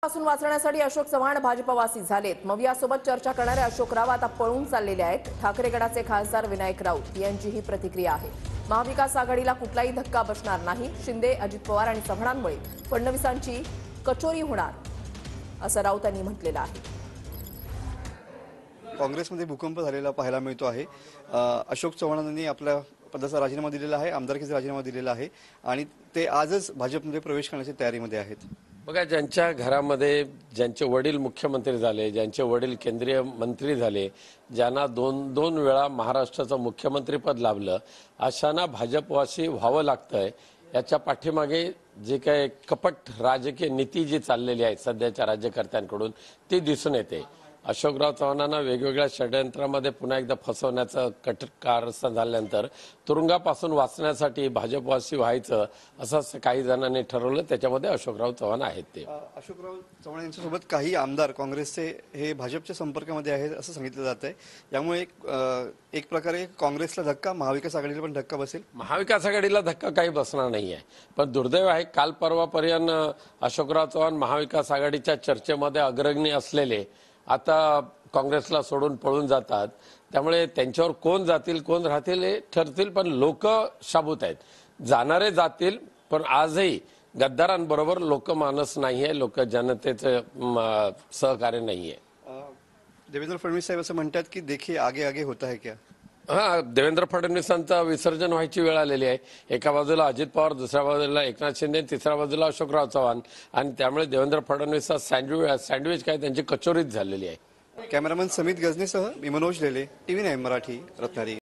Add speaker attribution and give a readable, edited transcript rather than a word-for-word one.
Speaker 1: पासून वाचण्यासाठी अशोक चव्हाण भाजपवासी झालेत। मवियासोबत चर्चा करणारे अशोक राव आता पळून चाललेले आहेत। ठाकरे गटाचे खासदार विनायक राऊत यांची ही प्रतिक्रिया आहे। महाविकास आघाडीला कुठलाही धक्का बसणार नाही। शिंदे, अजित पवार आणि चव्हाणांमुळे फडणवीसांची कचोरी होणार असं राऊत यांनी म्हटलेलं आहे।
Speaker 2: काँग्रेसमध्ये भूकंप झालेला पाहायला मिळतो आहे। अशोक चव्हाणांनी आपल्या पदाचा राजीनामा दिलेला आहे, आमदारकीचा राजीनामा दिलेला आहे आणि ते आजच भाजपमध्ये प्रवेश करण्याची तयारीमध्ये आहेत।
Speaker 3: बघा, ज्यांच्या घरामध्ये ज्यांचे वडील मुख्यमंत्री झाले, ज्यांचे वडील केंद्रीय मंत्री झाले, ज्यांना दोन वेळा महाराष्ट्राचं मुख्यमंत्रीपद लाभलं, अशांना भाजपवासी व्हावं लागतंय। याच्या पाठीमागे जे काही कपट राजकीय नीती जी चाललेली आहे सध्याच्या राज्यकर्त्यांकडून ती दिसून येते। अशोकराव चव्हाणांना वेगवेगळ्या षडयंत्रामध्ये पुन्हा एकदा फसवण्याचं कारस्थान झाल्यानंतर तुरुंगापासून वाचण्यासाठी भाजपवासी व्हायचं असं काही जणांनी ठरवलं। त्याच्यामध्ये अशोकराव चव्हाण आहेत। ते
Speaker 2: अशोकराव चव्हाण यांच्यासोबत काही आमदार काँग्रेसचे हे भाजपच्या संपर्कामध्ये आहेत असं सांगितलं जात आहे। यामुळे एक प्रकारे काँग्रेसला धक्का, महाविकास आघाडीला पण धक्का बसेल।
Speaker 3: महाविकास आघाडीला धक्का काही बसणार नाहीये, पण दुर्दैव आहे काल परवापर्यंत अशोकराव चव्हाण महाविकास आघाडीच्या चर्चेमध्ये अग्रणी असलेले आता काँग्रेसला सोडून पळून जातात। त्यामुळे त्यांच्यावर कोण जातील कोण राहतील हे ठरतील, पण लोक शाबूत आहेत। जाणारे जातील, पण आजही गद्दारांबरोबर लोकमानस नाहीये, लोक जनतेचं सहकार्य नाहीये।
Speaker 2: देवेंद्र फडणवीस साहेब असं म्हणतात की देखिए आगे आगे होता है क्या?
Speaker 3: हा, देवेंद्र फडणवीसांचं विसर्जन व्हायची वेळ आलेली आहे। एका बाजूला अजित पवार, दुसऱ्या बाजूला एकनाथ शिंदे, तिसऱ्या बाजूला अशोकराव चव्हाण आणि त्यामुळे देवेंद्र फडणवीसचा सँडविच काय त्यांची कचोरीच झालेली आहे।
Speaker 2: कॅमेरामन समित गजनेसह मी मनोज लेले, TV9 मराठी, रत्नागिरी।